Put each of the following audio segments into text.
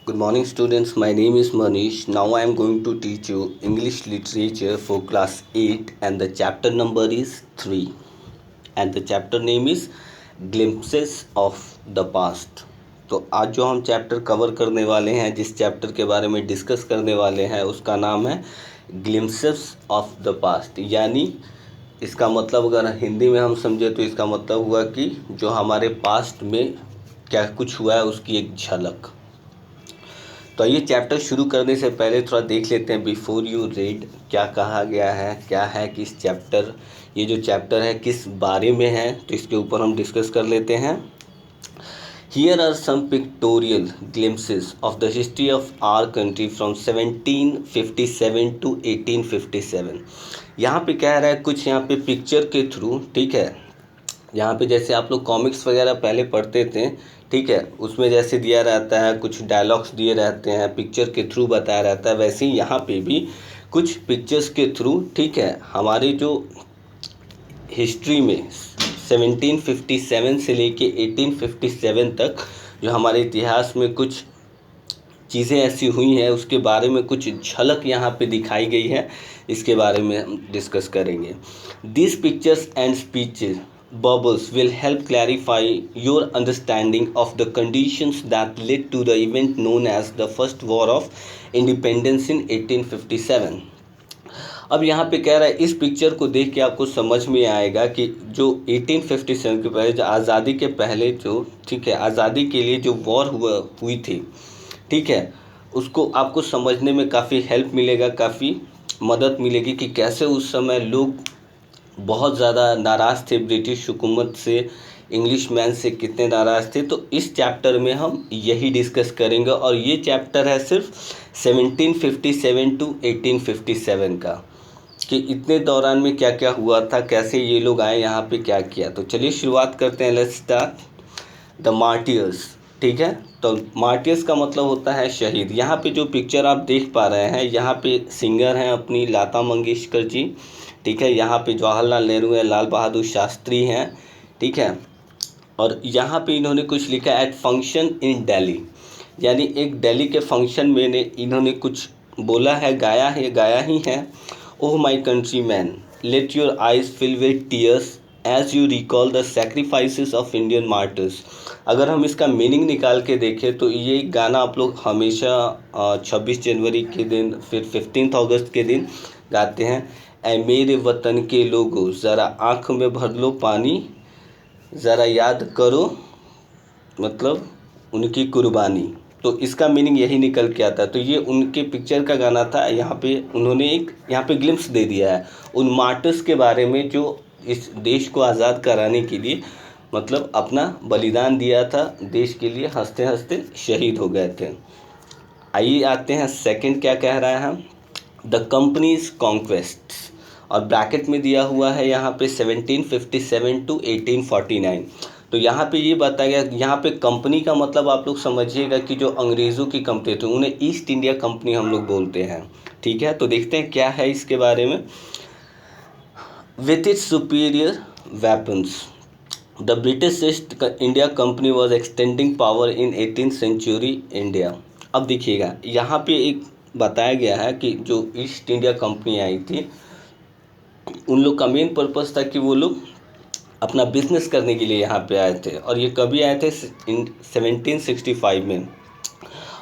Good morning, students. My name is Manish. Now I am going to teach you English literature for class 8, and the chapter number is 3. And the chapter name is Glimpses of the Past. तो आज जो हम chapter cover करने वाले हैं, जिस chapter के बारे में डिस्कस करने वाले हैं, उसका नाम है ग्लिम्पसेस ऑफ द पास्ट। यानी इसका मतलब अगर हिंदी में हम समझे तो इसका मतलब हुआ कि जो हमारे पास्ट में क्या कुछ हुआ है उसकी एक झलक। तो ये चैप्टर शुरू करने से पहले थोड़ा देख लेते हैं बिफोर यू रीड क्या कहा गया है, क्या है कि इस चैप्टर, ये जो चैप्टर है किस बारे में है, तो इसके ऊपर हम डिस्कस कर लेते हैं। Here are some pictorial glimpses of the history of our country from 1757 to 1857। यहाँ पे कह रहा है कुछ यहाँ पे पिक्चर के थ्रू, ठीक है। यहाँ पे जैसे आप लोग कॉमिक्स वगैरह पहले पढ़ते थे, ठीक है, उसमें जैसे दिया रहता है, कुछ डायलॉग्स दिए रहते हैं, पिक्चर के थ्रू बताया रहता है, वैसे ही यहाँ पे भी कुछ पिक्चर्स के थ्रू, ठीक है, हमारी जो हिस्ट्री में 1757 से लेके 1857 तक जो हमारे इतिहास में कुछ चीज़ें ऐसी हुई हैं उसके बारे में कुछ झलक यहाँ पे दिखाई गई है, इसके बारे में हम डिस्कस करेंगे। This pictures and speeches bubbles will help clarify your understanding of the conditions that led to the event known as the First War of Independence in 1857। अब यहाँ पे कह रहा है इस पिक्चर को देख के आपको समझ में आएगा कि जो 1857 के पहले, जो आज़ादी के पहले जो, ठीक है, आज़ादी के लिए जो वॉर हुई थी, ठीक है, उसको आपको समझने में काफ़ी हेल्प मिलेगा, काफ़ी मदद मिलेगी कि कैसे उस समय लोग बहुत ज़्यादा नाराज़ थे ब्रिटिश हुकूमत से, इंग्लिश मैन से कितने नाराज़ थे। तो इस चैप्टर में हम यही डिस्कस करेंगे और ये चैप्टर है सिर्फ 1757 टू 1857 का, कि इतने दौरान में क्या क्या हुआ था, कैसे ये लोग आए यहाँ पे, क्या किया। तो चलिए शुरुआत करते हैं। लेट्स स्टार्ट द मार्टियर्स, ठीक है। तो मार्टियर्स का मतलब होता है शहीद। यहाँ पे जो पिक्चर आप देख पा रहे हैं, यहाँ पे सिंगर हैं अपनी लता मंगेशकर जी, ठीक है, यहाँ पे जवाहरलाल नेहरू है, लाल बहादुर शास्त्री हैं, ठीक है, और यहाँ पे इन्होंने कुछ लिखा एट फंक्शन इन दिल्ली, यानी एक दिल्ली के फंक्शन में इन्होंने कुछ बोला है, गाया ही है। Oh my country man, let your eyes fill with tears as you recall the sacrifices of Indian martyrs. अगर हम इसका मीनिंग निकाल के देखें तो ये गाना आप लोग हमेशा 26 जनवरी के दिन, फिर 15 अगस्त के दिन गाते हैं। ऐ मेरे वतन के लोगों ज़रा आँख में भर लो पानी, ज़रा याद करो मतलब उनकी कुर्बानी। तो इसका मीनिंग यही निकल के आता है। तो ये उनके पिक्चर का गाना था। यहाँ पे उन्होंने एक यहाँ पे ग्लिम्स दे दिया है उन मार्टर्स के बारे में जो इस देश को आज़ाद कराने के लिए मतलब अपना बलिदान दिया था देश के लिए, हंसते हंसते शहीद हो गए थे। आइए आते हैं सेकंड क्या कह रहा है, द कंपनीज कॉन्क्वेस्ट, और ब्रैकेट में दिया हुआ है यहाँ पे 1757 टू 1849। तो यहाँ पे ये बताया गया, यहाँ पे कंपनी का मतलब आप लोग समझिएगा कि जो अंग्रेज़ों की कंपनी थी उन्हें ईस्ट इंडिया कंपनी हम लोग बोलते हैं, ठीक है। तो देखते हैं क्या है इसके बारे में। With its superior weapons the British East India Company was extending power in 18th century India. अब देखिएगा यहाँ पे एक बताया गया है कि जो ईस्ट इंडिया कंपनी आई थी उन लोग का मेन पर्पस था कि वो लोग अपना बिजनेस करने के लिए यहाँ पे आए थे, और ये कभी आए थे 1765 में।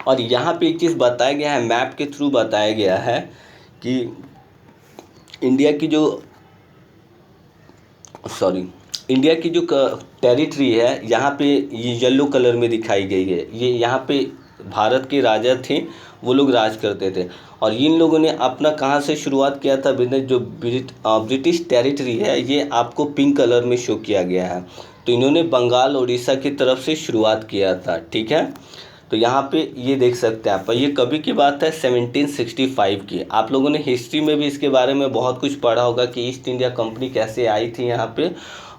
और यहाँ पे एक चीज़ बताया गया है, मैप के थ्रू बताया गया है कि इंडिया की जो टेरिटरी है यहाँ पे ये येलो कलर में दिखाई गई है। ये यहाँ पे भारत के राजा थे, वो लोग राज करते थे, और इन लोगों ने अपना कहाँ से शुरुआत किया था बिजनेस। जो ब्रिटिश टेरिटरी है ये आपको पिंक कलर में शो किया गया है, तो इन्होंने बंगाल उड़ीसा की तरफ से शुरुआत किया था, ठीक है। तो यहाँ पे ये देख सकते हैं आप, ये कभी की बात है 1765 की। आप लोगों ने हिस्ट्री में भी इसके बारे में बहुत कुछ पढ़ा होगा कि ईस्ट इंडिया कंपनी कैसे आई थी यहाँ पे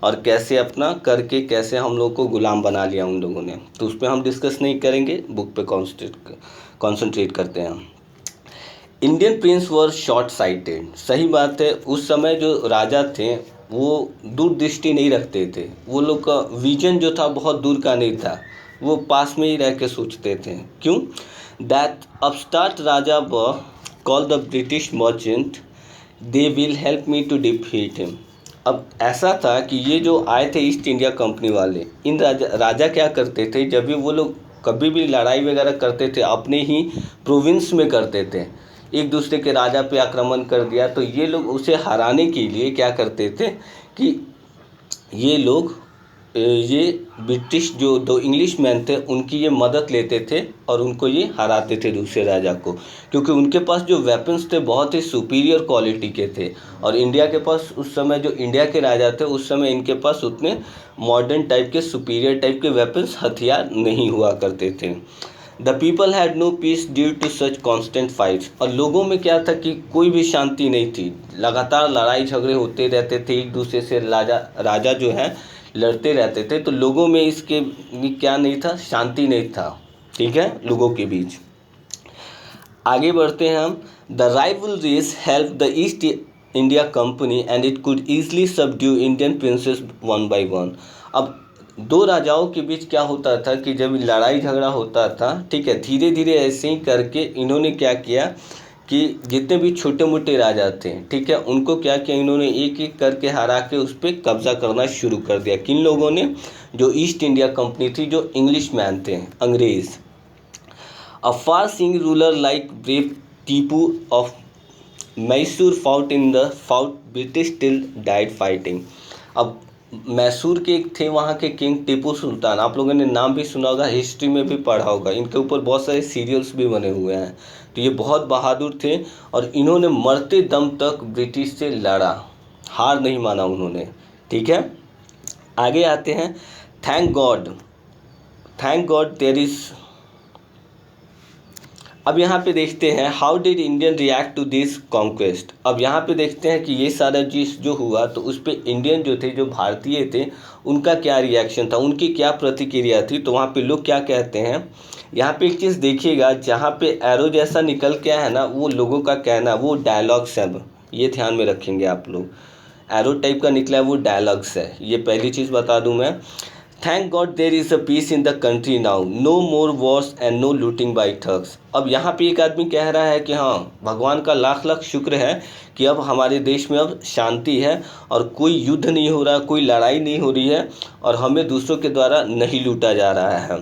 और कैसे अपना करके कैसे हम लोग को गुलाम बना लिया उन लोगों ने। तो उस पर हम डिस्कस नहीं करेंगे, बुक पे कॉन्सेंट्रेट करते हैं। इंडियन प्रिंस वर शॉर्ट साइटेड, सही बात है। उस समय जो राजा थे वो दूरदृष्टि नहीं रखते थे, वो लोग का विजन जो था बहुत दूर का नहीं था, वो पास में ही रह के सोचते थे। क्यों? that upstart Raja called the British merchant, they will help me to defeat him. अब ऐसा था कि ये जो आए थे ईस्ट इंडिया कंपनी वाले, इन राजा क्या करते थे, जब भी वो लोग कभी भी लड़ाई वगैरह करते थे अपने ही प्रोविंस में करते थे, एक दूसरे के राजा पे आक्रमण कर दिया, तो ये लोग उसे हराने के लिए क्या करते थे कि ये लोग ये ब्रिटिश जो दो इंग्लिश मैन थे उनकी ये मदद लेते थे और उनको ये हराते थे दूसरे राजा को, क्योंकि उनके पास जो वेपन्स थे बहुत ही सुपीरियर क्वालिटी के थे, और इंडिया के पास उस समय जो इंडिया के राजा थे उस समय इनके पास उतने मॉडर्न टाइप के सुपीरियर टाइप के वेपन्स हथियार नहीं हुआ करते थे। The people had no peace due to such constant fights, और लोगों में क्या था कि कोई भी शांति नहीं थी, लगातार लड़ाई झगड़े होते रहते थे, एक दूसरे से राजा जो है लड़ते रहते थे, तो लोगों में इसके क्या नहीं था, शांति नहीं था, ठीक है, लोगों के बीच। आगे बढ़ते हैं हम। The rivalries help the East India company and it could easily subdue Indian princess one by one. अब दो राजाओं के बीच क्या होता था कि जब लड़ाई झगड़ा होता था, ठीक है, धीरे धीरे ऐसे ही करके इन्होंने क्या किया कि जितने भी छोटे मोटे राजा थे, ठीक है, उनको क्या किया, इन्होंने एक एक करके हरा के उस पर कब्जा करना शुरू कर दिया। किन लोगों ने, जो ईस्ट इंडिया कंपनी थी, जो इंग्लिश मैन थे, अंग्रेज़। A far seeing ruler like brave Tipu of Mysore fought British till died fighting. अब मैसूर के एक थे वहाँ के किंग टीपू सुल्तान, आप लोगों ने नाम भी सुना होगा, हिस्ट्री में भी पढ़ा होगा, इनके ऊपर बहुत सारे सीरियल्स भी बने हुए हैं। तो ये बहुत बहादुर थे और इन्होंने मरते दम तक ब्रिटिश से लड़ा, हार नहीं माना उन्होंने, ठीक है। आगे आते हैं। Thank god there is. अब यहाँ पे देखते हैं how did Indian react to this conquest. अब यहाँ पे देखते हैं कि ये सारा चीज़ जो हुआ तो उस पर इंडियन जो थे, जो भारतीय थे, उनका क्या रिएक्शन था, उनकी क्या प्रतिक्रिया थी। तो वहाँ पे लोग क्या कहते हैं, यहाँ पे एक चीज़ देखिएगा, जहाँ पे एरो जैसा निकल के है ना, वो लोगों का कहना, वो डायलॉग्स है, ये ध्यान में रखेंगे आप लोग। एरो टाइप का निकला है वो डायलॉग्स है, ये पहली चीज़ बता दूँ मैं। Thank god there is a peace in the country now, no more wars and no looting by thugs. अब यहाँ पे एक आदमी कह रहा है कि हाँ, भगवान का लाख लाख शुक्र है कि अब हमारे देश में अब शांति है और कोई युद्ध नहीं हो रहा, कोई लड़ाई नहीं हो रही है और हमें दूसरों के द्वारा नहीं लूटा जा रहा है।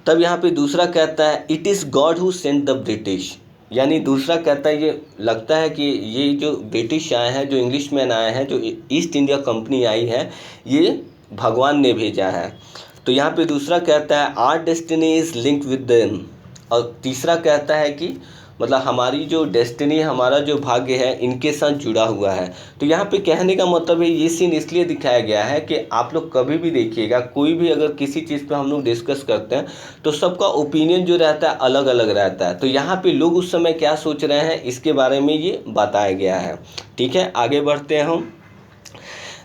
तब यहाँ पे दूसरा कहता है it is God who sent the British, यानी दूसरा कहता है ये लगता है कि ये जो ब्रिटिश आए हैं, जो इंग्लिश मैन आए हैं, जो ईस्ट इंडिया कंपनी आई है, ये भगवान ने भेजा है। तो यहाँ पे दूसरा कहता है our destiny is link with them, और तीसरा कहता है कि मतलब हमारी जो डेस्टिनी, हमारा जो भाग्य है, इनके साथ जुड़ा हुआ है। तो यहाँ पे कहने का मतलब है, ये सीन इसलिए दिखाया गया है कि आप लोग कभी भी देखिएगा, कोई भी अगर किसी चीज़ पे हम लोग डिस्कस करते हैं तो सबका ओपिनियन जो रहता है अलग अलग रहता है। तो यहाँ पे लोग उस समय क्या सोच रहे हैं, इसके बारे में ये बताया गया है, ठीक है। आगे बढ़ते हैं हम।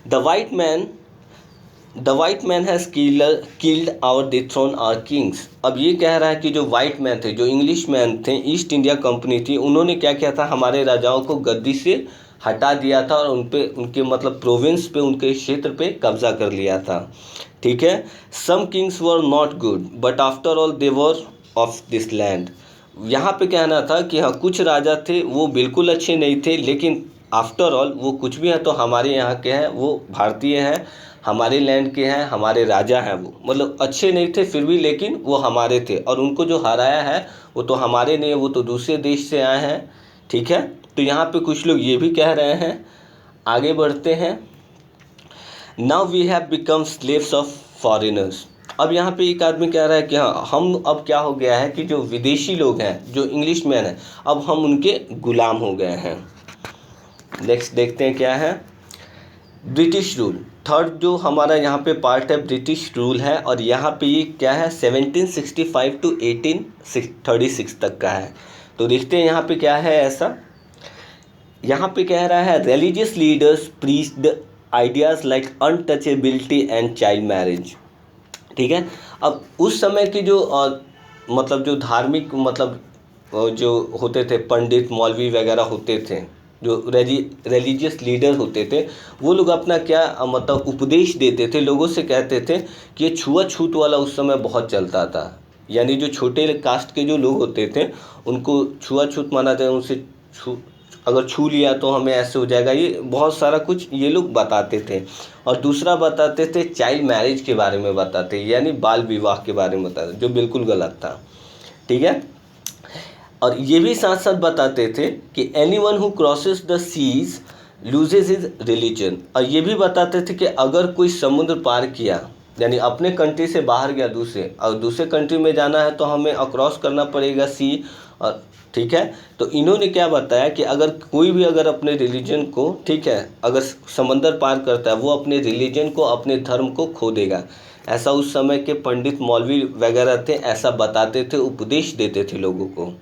The white man has killed our dethrone our kings. अब ये कह रहा है कि जो वाइट मैन थे, जो इंग्लिश मैन थे, ईस्ट इंडिया कंपनी थी, उन्होंने क्या किया था, हमारे राजाओं को गद्दी से हटा दिया था और उनके मतलब प्रोविंस पे, उनके क्षेत्र पे कब्जा कर लिया था, ठीक है। Some kings were not good but after all they were of this land. यहाँ पे कहना था कि हाँ, कुछ राजा थे वो बिल्कुल अच्छे नहीं थे, लेकिन आफ्टर ऑल वो कुछ भी हैं तो हमारे यहाँ के हैं, वो भारतीय हैं, हमारे लैंड के हैं, हमारे राजा हैं। वो मतलब अच्छे नहीं थे फिर भी, लेकिन वो हमारे थे, और उनको जो हराया है वो तो हमारे नहीं, वो तो दूसरे देश से आए हैं, ठीक है। तो यहाँ पे कुछ लोग ये भी कह रहे हैं। आगे बढ़ते हैं। Now we have become slaves of foreigners. अब यहाँ पे एक आदमी कह रहा है कि हाँ, हम अब क्या हो गया है कि जो विदेशी लोग हैं, जो इंग्लिश मैन हैं, अब हम उनके गुलाम हो गए हैं। नेक्स्ट देखते हैं क्या है। ब्रिटिश रूल, थर्ड जो हमारा यहाँ पे पार्ट है, ब्रिटिश रूल है, और यहाँ पे ये क्या है, 1765 टू 1836 तक का है। तो देखते हैं यहाँ पे क्या है ऐसा। यहाँ पे कह रहा है religious leaders preached ideas like untouchability and child marriage, ठीक है। अब उस समय के जो मतलब जो धार्मिक मतलब जो होते थे, पंडित मौलवी वगैरह होते थे, जो रिलीजियस लीडर होते थे, वो लोग अपना क्या मतलब उपदेश देते थे, लोगों से कहते थे कि ये छुआछूत वाला उस समय बहुत चलता था, यानी जो छोटे कास्ट के जो लोग होते थे उनको छुआछूत माना जाए, उनसे अगर छू लिया तो हमें ऐसे हो जाएगा, ये बहुत सारा कुछ ये लोग बताते थे। और दूसरा बताते थे चाइल्ड मैरिज के बारे में बताते, यानी बाल विवाह के बारे में बताते, जो बिल्कुल गलत था। ठीक है। और ये भी साथ साथ बताते थे कि anyone who crosses the seas loses his religion, और ये भी बताते थे कि अगर कोई समुद्र पार किया, यानी अपने कंट्री से बाहर गया दूसरे कंट्री में जाना है तो हमें अक्रॉस करना पड़ेगा सी। और ठीक है, तो इन्होंने क्या बताया कि अगर कोई भी अगर अपने रिलीजन को, ठीक है, अगर समंदर पार करता है वो अपने रिलीजन को, अपने धर्म को खो देगा। ऐसा उस समय के पंडित मौलवी वगैरह थे, ऐसा बताते थे, उपदेश देते थे लोगों को।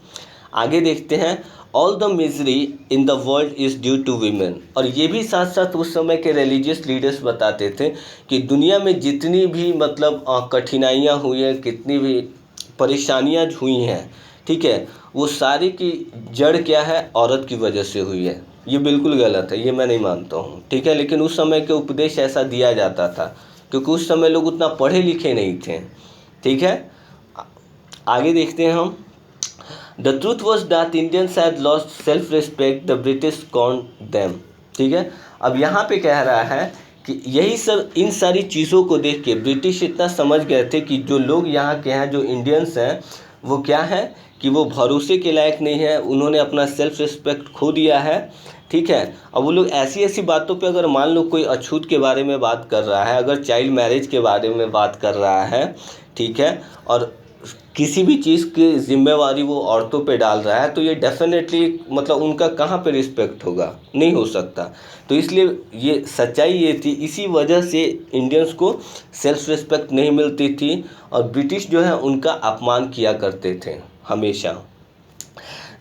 आगे देखते हैं, all the misery in the world is due to women, और ये भी साथ साथ उस समय के रिलीजियस लीडर्स बताते थे कि दुनिया में जितनी भी मतलब कठिनाइयाँ हुई हैं, कितनी भी परेशानियाँ हुई हैं, ठीक है, वो सारी की जड़ क्या है, औरत की वजह से हुई है। ये बिल्कुल गलत है, ये मैं नहीं मानता हूँ। ठीक है, लेकिन उस समय के उपदेश ऐसा दिया जाता था क्योंकि उस समय लोग उतना पढ़े लिखे नहीं थे। ठीक है, आगे देखते हैं हम। The truth was that Indians had lost self respect, the British conned them. ठीक है, अब यहाँ पे कह रहा है कि यही सब, इन सारी चीज़ों को देख के ब्रिटिश इतना समझ गए थे कि जो लोग यहाँ के हैं, जो इंडियंस हैं, वो क्या है कि वो भरोसे के लायक नहीं है, उन्होंने अपना सेल्फ रिस्पेक्ट खो दिया है। ठीक है, अब वो लोग ऐसी ऐसी बातों पे, अगर मान लो कोई अछूत के बारे में बात कर रहा है, अगर चाइल्ड मैरिज के बारे में बात कर रहा है, ठीक है, और किसी भी चीज़ की जिम्मेवारी वो औरतों पे डाल रहा है, तो ये डेफिनेटली मतलब उनका कहाँ पे रिस्पेक्ट होगा, नहीं हो सकता। तो इसलिए ये सच्चाई ये थी, इसी वजह से इंडियंस को सेल्फ रिस्पेक्ट नहीं मिलती थी और ब्रिटिश जो है उनका अपमान किया करते थे हमेशा।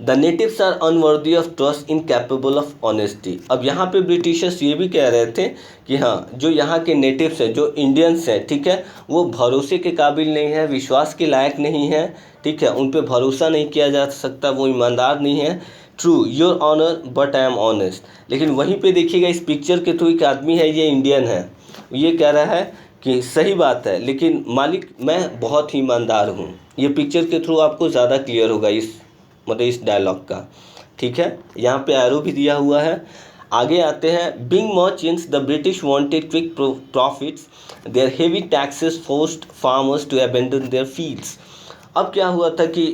The natives are unworthy of trust, incapable of honesty. अब यहाँ पे ब्रिटिशर्स ये भी कह रहे थे कि हाँ, जो यहाँ के नेटिव्स हैं, जो इंडियंस हैं, ठीक है, वो भरोसे के काबिल नहीं है, विश्वास के लायक नहीं है। ठीक है, उन पे भरोसा नहीं किया जा सकता, वो ईमानदार नहीं है। True your honour but I am honest. लेकिन वहीं पे देखिएगा, इस पिक्चर के थ्रू एक आदमी है, ये इंडियन है, ये कह रहा है कि सही बात है लेकिन मालिक मैं बहुत ही ईमानदार हूँ। ये पिक्चर के थ्रू आपको ज़्यादा क्लियर होगा इस डायलॉग का। ठीक है, यहाँ पे एरो भी दिया हुआ है। आगे आते हैं। Being merchants the British wanted quick profits, their heavy taxes forced farmers to abandon their fields. अब क्या हुआ था कि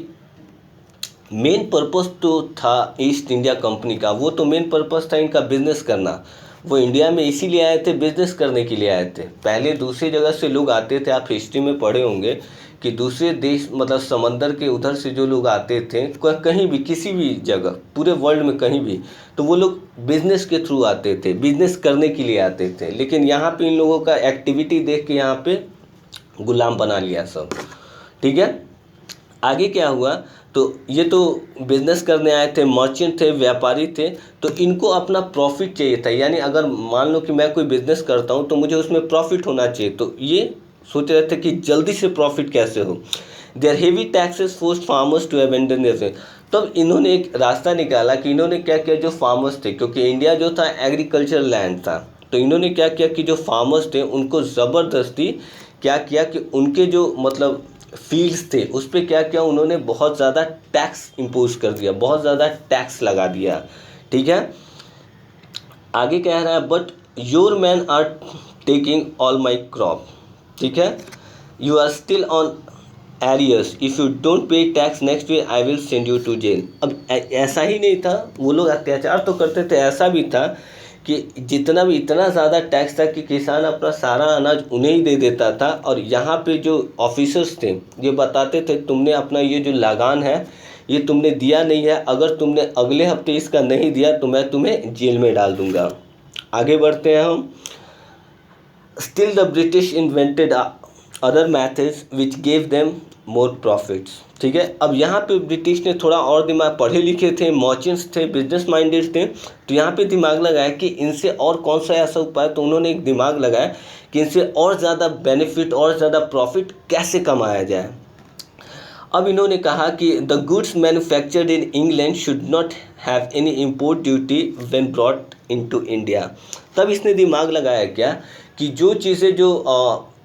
मेन पर्पस तो था ईस्ट इंडिया कंपनी का, वो तो मेन पर्पस था इनका बिजनेस करना। वो इंडिया में इसीलिए आए थे, बिजनेस करने के लिए आए थे। पहले दूसरी जगह से लोग आते थे, आप हिस्ट्री में पढ़े होंगे कि दूसरे देश मतलब समंदर के उधर से जो लोग आते थे, कहीं भी किसी भी जगह पूरे वर्ल्ड में कहीं भी, तो वो लोग बिजनेस के थ्रू आते थे, बिजनेस करने के लिए आते थे। लेकिन यहाँ पे इन लोगों का एक्टिविटी देख के यहाँ पे गुलाम बना लिया सब। ठीक है, आगे क्या हुआ, तो ये तो बिजनेस करने आए थे, मर्चेंट थे, व्यापारी थे, तो इनको अपना प्रॉफिट चाहिए था। यानी अगर मान लो कि मैं कोई बिजनेस करता हूँ तो मुझे उसमें प्रॉफिट होना चाहिए, तो ये सोच रहे थे कि जल्दी से प्रॉफिट कैसे हो। Their heavy taxes forced farmers to abandon their. तब इन्होंने एक रास्ता निकाला कि इन्होंने क्या किया, जो फार्मर्स थे, क्योंकि इंडिया जो था एग्रीकल्चर लैंड था, तो इन्होंने क्या किया कि जो फार्मर्स थे उनको ज़बरदस्ती क्या किया कि उनके जो मतलब फील्ड्स थे उस पर क्या किया, उन्होंने बहुत ज़्यादा टैक्स इम्पोज कर दिया, बहुत ज़्यादा टैक्स लगा दिया। ठीक है, आगे कह रहा है, but your man are taking all my crop. ठीक है, you are still on arrears, if you don't pay tax next week I will send you to jail. अब ऐसा ही नहीं था, वो लोग अत्याचार तो करते थे, ऐसा भी था कि जितना भी इतना ज़्यादा टैक्स था कि किसान अपना सारा अनाज उन्हें ही दे देता था। और यहाँ पे जो ऑफिसर्स थे ये बताते थे, तुमने अपना ये जो लगान है ये तुमने दिया नहीं है, अगर तुमने अगले हफ्ते इसका नहीं दिया तो मैं तुम्हें जेल में डाल दूँगा। आगे बढ़ते हैं हम। Still the British invented other methods which gave them more profits. ठीक है, अब यहाँ पे ब्रिटिश ने थोड़ा और दिमाग, पढ़े लिखे थे, मर्चेंट्स थे, बिजनेस माइंडेड थे, तो यहाँ पे दिमाग लगाया कि इनसे और कौन सा ऐसा उपाय, तो उन्होंने एक दिमाग लगाया कि इनसे और ज़्यादा बेनिफिट और ज़्यादा प्रॉफिट कैसे कमाया जाए। अब इन्होंने कहा कि the goods manufactured in England should not have any import duty when brought into India. तब इसने दिमाग लगाया क्या कि जो चीज़ें जो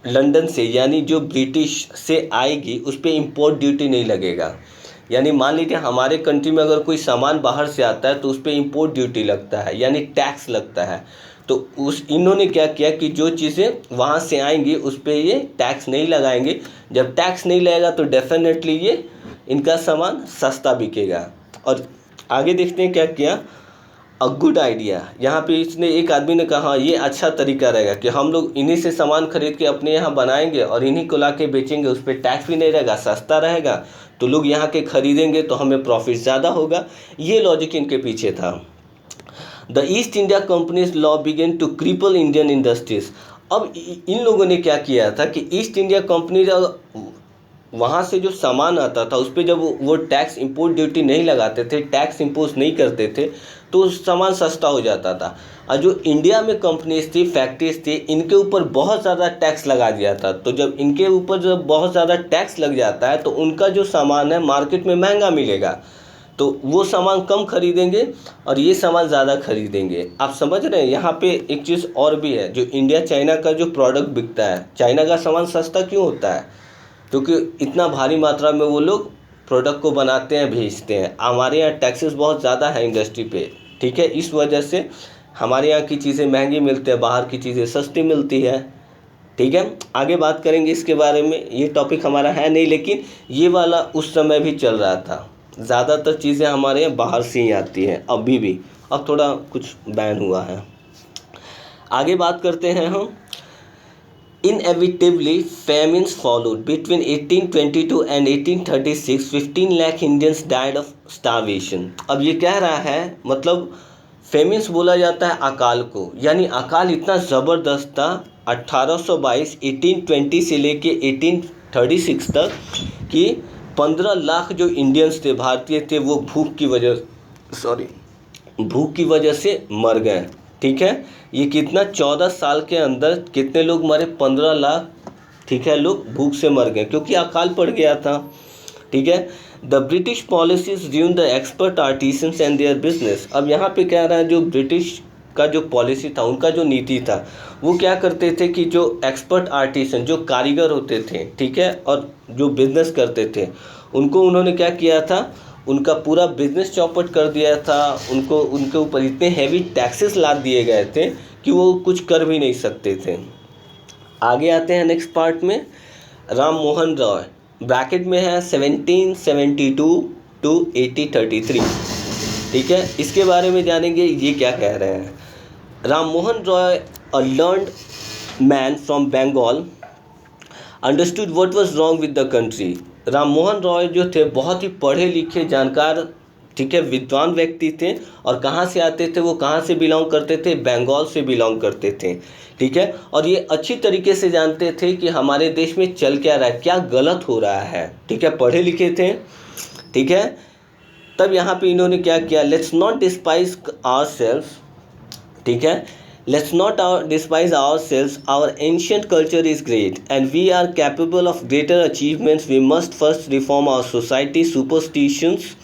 लंदन से यानी जो ब्रिटिश से आएगी उस पर इम्पोर्ट ड्यूटी नहीं लगेगा। यानी मान लीजिए हमारे कंट्री में अगर कोई सामान बाहर से आता है तो उस पर इम्पोर्ट ड्यूटी लगता है यानी टैक्स लगता है। तो उस इन्होंने क्या किया कि जो चीज़ें वहाँ से आएंगी उस पर ये टैक्स नहीं लगाएंगे। जब टैक्स नहीं लगेगा तो डेफिनेटली ये इनका सामान सस्ता बिकेगा। और आगे देखते हैं क्या किया। अ गुड आइडिया, यहाँ पे इसने एक आदमी ने कहा ये अच्छा तरीका रहेगा कि हम लोग इन्हीं से सामान खरीद के अपने यहाँ बनाएंगे और इन्हीं को ला के बेचेंगे, उस पर टैक्स भी नहीं रहेगा, सस्ता रहेगा, तो लोग यहाँ के खरीदेंगे तो हमें प्रॉफिट ज़्यादा होगा। ये लॉजिक इनके पीछे था। The East India company's law began to cripple Indian industries. अब इन लोगों ने क्या किया था कि ईस्ट इंडिया कंपनी वहाँ से जो सामान आता था उस पर जब वो टैक्स इंपोर्ट ड्यूटी नहीं लगाते थे, टैक्स इंपोज नहीं करते थे, तो सामान सस्ता हो जाता था। और जो इंडिया में कंपनीज थी, फैक्ट्रीज थी, इनके ऊपर बहुत ज़्यादा टैक्स लगा दिया था। तो जब इनके ऊपर जब बहुत ज़्यादा टैक्स लग जाता है तो उनका जो सामान है मार्केट में महंगा मिलेगा, तो वो सामान कम खरीदेंगे और ये सामान ज़्यादा खरीदेंगे। आप समझ रहे हैं। यहाँ पे एक चीज़ और भी है, जो इंडिया चाइना का जो प्रोडक्ट बिकता है, चाइना का सामान सस्ता क्यों होता है? क्योंकि इतना भारी मात्रा में वो लोग प्रोडक्ट को बनाते हैं, भेजते हैं। हमारे यहाँ टैक्सेस बहुत ज़्यादा है इंडस्ट्री पे, ठीक है। इस वजह से हमारे यहाँ की चीज़ें महंगी मिलती है, बाहर की चीज़ें सस्ती मिलती है, ठीक है। आगे बात करेंगे इसके बारे में, ये टॉपिक हमारा है नहीं, लेकिन ये वाला उस समय भी चल रहा था। ज़्यादातर चीज़ें हमारे यहाँ बाहर से ही आती हैं अभी भी, अब थोड़ा कुछ बैन हुआ है। आगे बात करते हैं हम। Inevitably, famines followed. Between 1822 and 1836, 15 lakh Indians died of starvation. अब ये कह रहा है, मतलब फेमिन्स बोला जाता है अकाल को, यानी अकाल इतना ज़बरदस्त था 1822 1820 से लेके 1836 तक कि 15 लाख जो इंडियंस थे, भारतीय थे, वो भूख की वजह से मर गए, ठीक है। ये कितना 14 साल के अंदर कितने लोग मरे? 15 लाख, ठीक है, लोग भूख से मर गए क्योंकि अकाल पड़ गया था, ठीक है। The British policies dune the expert artisans and their business. अब यहाँ पे कह रहा है जो ब्रिटिश का जो पॉलिसी था, उनका जो नीति था, वो क्या करते थे कि जो एक्सपर्ट आर्टिसन, जो कारीगर होते थे, ठीक है, और जो बिजनेस करते थे, उनको उन्होंने क्या किया था, उनका पूरा बिजनेस चौपट कर दिया था। उनके ऊपर इतने हैवी टैक्सेस लाद दिए गए थे कि वो कुछ कर भी नहीं सकते थे। आगे आते हैं नेक्स्ट पार्ट में। राम मोहन रॉय, ब्रैकेट में है 1772 to 1833, ठीक है। इसके बारे में जानेंगे ये क्या कह रहे हैं। Ram Mohan Roy, a learned man from Bengal, understood what was wrong with the country. Ram Mohan Roy जो थे बहुत ही पढ़े लिखे जानकार, ठीक है, विद्वान व्यक्ति थे। और कहाँ से आते थे वो, कहाँ से बिलोंग करते थे? बंगाल से बिलोंग करते थे, ठीक है। और ये अच्छी तरीके से जानते थे कि हमारे देश में चल क्या रहा है, क्या गलत हो रहा है, ठीक है, पढ़े लिखे थे, ठीक है। तब यहाँ पे इन्होंने क्या किया, लेट्स नॉट डिस्पाइज आवरसेल्व्स, ठीक है, let's not despise ourselves. Our ancient culture is great and we are capable of greater achievements. We must first reform our society. Superstitions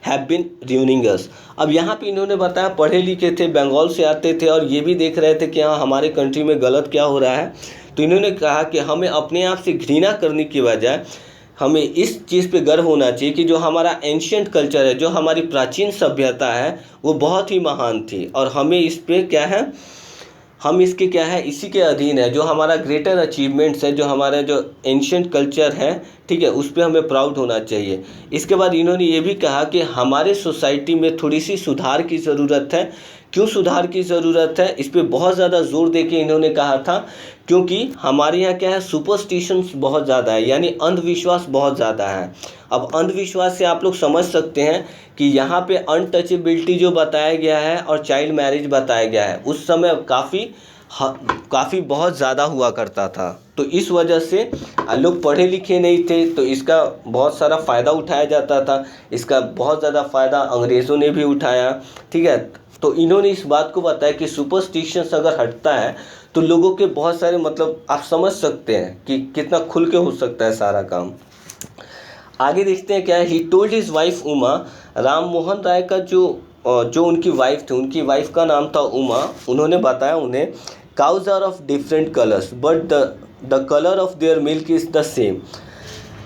have been ruining us. अब यहाँ पे इन्होंने बताया पढ़े लिखे थे, बंगाल से आते थे और ये भी देख रहे थे कि हाँ हमारे कंट्री में गलत क्या हो रहा है। तो इन्होंने कहा कि हमें अपने आप से घृणा करने की बजाय हमें इस चीज़ पे गर्व होना चाहिए कि जो हमारा एंशियंट कल्चर है, जो हमारी प्राचीन सभ्यता है, वो बहुत ही महान थी। और हमें इस पे क्या है, हम इसके क्या है, इसी के अधीन है। जो हमारा ग्रेटर अचीवमेंट्स है, जो हमारा जो एंशियंट कल्चर है, ठीक है, उस पर हमें प्राउड होना चाहिए। इसके बाद इन्होंने ये भी कहा कि हमारे सोसाइटी में थोड़ी सी सुधार की ज़रूरत है। क्यों सुधार की ज़रूरत है, इस पर बहुत ज़्यादा जोर दे के इन्होंने कहा था, क्योंकि हमारे यहाँ क्या है, सुपरस्टिशंस बहुत ज़्यादा है, यानी अंधविश्वास बहुत ज़्यादा है। अब अंधविश्वास से आप लोग समझ सकते हैं कि यहाँ पे अनटचेबिलिटी जो बताया गया है और चाइल्ड मैरिज बताया गया है, उस समय काफ़ी बहुत ज़्यादा हुआ करता था। तो इस वजह से लोग पढ़े लिखे नहीं थे, तो इसका बहुत सारा फ़ायदा उठाया जाता था। इसका बहुत ज़्यादा फ़ायदा अंग्रेज़ों ने भी उठाया, ठीक है। तो इन्होंने इस बात को बताया कि सुपरस्टिशंस अगर हटता है तो लोगों के बहुत सारे, मतलब आप समझ सकते हैं कि कितना खुल के हो सकता है सारा काम। आगे देखते हैं क्या है। He told his wife Uma, Ram Mohan Roy का जो उनकी वाइफ थी, उनकी वाइफ का नाम था उमा। उन्होंने बताया उन्हें, cows are of different colours but the the colour of their milk is the same,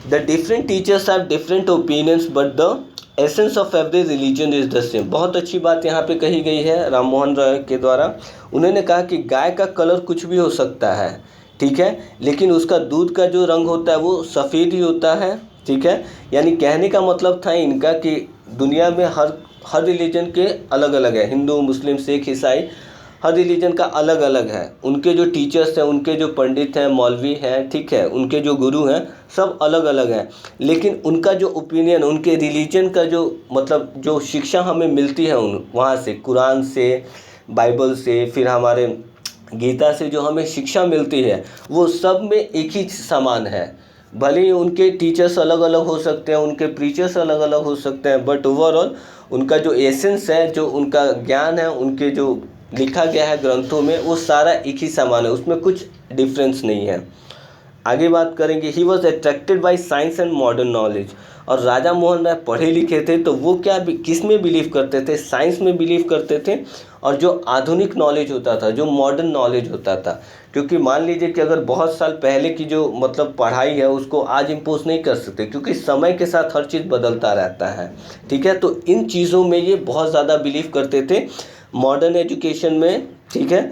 the different teachers have different opinions but the essence of every religion is the same. बहुत अच्छी बात यहाँ पे कही गई है राम मोहन रॉय के द्वारा। उन्होंने कहा कि गाय का कलर कुछ भी हो सकता है, ठीक है, लेकिन उसका दूध का जो रंग होता है वो सफ़ेद ही होता है, ठीक है। यानी कहने का मतलब था इनका कि दुनिया में हर रिलीजन के अलग अलग है, हिंदू मुस्लिम सिख ईसाई, हर रिलीजन का अलग अलग है। उनके जो टीचर्स हैं, उनके जो पंडित हैं, मौलवी हैं, ठीक है, उनके जो गुरु हैं, सब अलग अलग हैं, लेकिन उनका जो ओपिनियन, उनके रिलीजन का जो मतलब जो शिक्षा हमें मिलती है वहाँ से, कुरान से, बाइबल से, फिर हमारे गीता से जो हमें शिक्षा मिलती है वो सब में एक ही समान है। भले ही उनके टीचर्स अलग अलग हो सकते हैं, उनके प्रीचर्स अलग अलग हो सकते हैं, बट ओवरऑल उनका जो एसेंस है, जो उनका ज्ञान है, उनके जो लिखा गया है ग्रंथों में, वो सारा एक ही समान है, उसमें कुछ डिफरेंस नहीं है। आगे बात करेंगे, he was attracted by science and modern knowledge. और राजा मोहन राय पढ़े लिखे थे, तो वो क्या किस में बिलीव करते थे? साइंस में बिलीव करते थे, और जो आधुनिक नॉलेज होता था, जो मॉडर्न नॉलेज होता था, क्योंकि मान लीजिए कि अगर बहुत साल पहले की जो मतलब पढ़ाई है उसको आज इम्पोज नहीं कर सकते, क्योंकि समय के साथ हर चीज़ बदलता रहता है, ठीक है। तो इन चीज़ों में ये बहुत ज़्यादा बिलीव करते थे, मॉडर्न एजुकेशन में, ठीक है,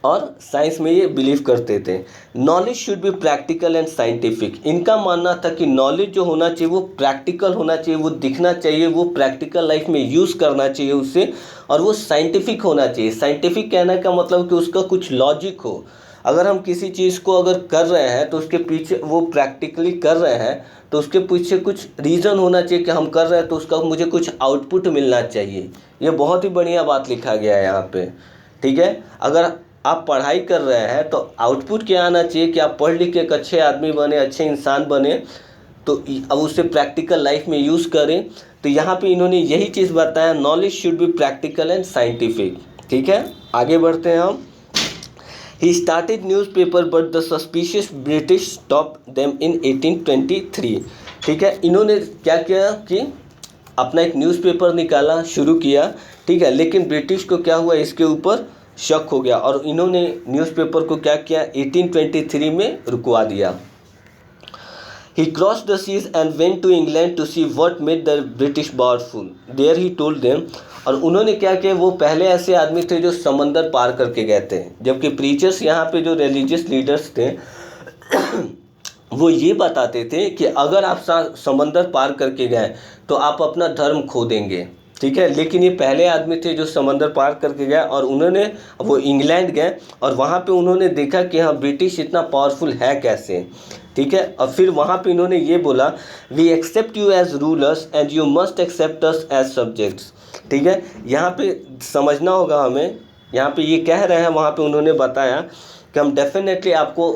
और साइंस में ये बिलीव करते थे। Knowledge should be practical and scientific. इनका मानना था कि नॉलेज जो होना चाहिए वो प्रैक्टिकल होना चाहिए, वो दिखना चाहिए, वो प्रैक्टिकल लाइफ में यूज़ करना चाहिए उससे, और वो साइंटिफिक होना चाहिए। साइंटिफिक कहने का मतलब कि उसका कुछ लॉजिक हो। अगर हम किसी चीज़ को अगर कर रहे हैं तो उसके पीछे, वो प्रैक्टिकली कर रहे हैं तो उसके पीछे कुछ रीज़न होना चाहिए कि हम कर रहे हैं तो उसका मुझे कुछ आउटपुट मिलना चाहिए। ये बहुत ही बढ़िया बात लिखा गया है यहाँ पे, ठीक है। अगर आप पढ़ाई कर रहे हैं तो आउटपुट क्या आना चाहिए कि आप पढ़ लिख के एक अच्छे आदमी बने, अच्छे इंसान बने, तो अब उसे प्रैक्टिकल लाइफ में यूज़ करें। तो यहाँ पे इन्होंने यही चीज़ बताया, knowledge should be practical and scientific, ठीक है। आगे बढ़ते हैं हम। He started newspaper but the suspicious British stop them in 1823, ठीक है। इन्होंने क्या किया कि अपना एक न्यूज़पेपर निकाला, शुरू किया, ठीक है, लेकिन ब्रिटिश को क्या हुआ, इसके ऊपर शक हो गया, और इन्होंने न्यूज़पेपर को क्या किया, 1823 में रुकवा दिया। He crossed the seas and went to England to see what made the British powerful. There he told them, और उन्होंने क्या किया, वो पहले ऐसे आदमी थे जो समंदर पार करके गए थे, जबकि प्रीचर्स यहाँ पे जो रिलीजियस लीडर्स थे वो ये बताते थे कि अगर आप समंदर पार करके गए तो आप अपना धर्म खो देंगे, ठीक है। लेकिन ये पहले आदमी थे जो समंदर पार करके गए, और उन्होंने वो इंग्लैंड गए और वहाँ पे उन्होंने देखा कि हाँ ब्रिटिश इतना पावरफुल है कैसे, ठीक है। और फिर वहाँ पे इन्होंने ये बोला, we accept you as rulers and you must accept us as subjects, ठीक है। यहाँ पे समझना होगा हमें, यहाँ पे ये कह रहे हैं, वहाँ पे उन्होंने बताया कि हम डेफिनेटली आपको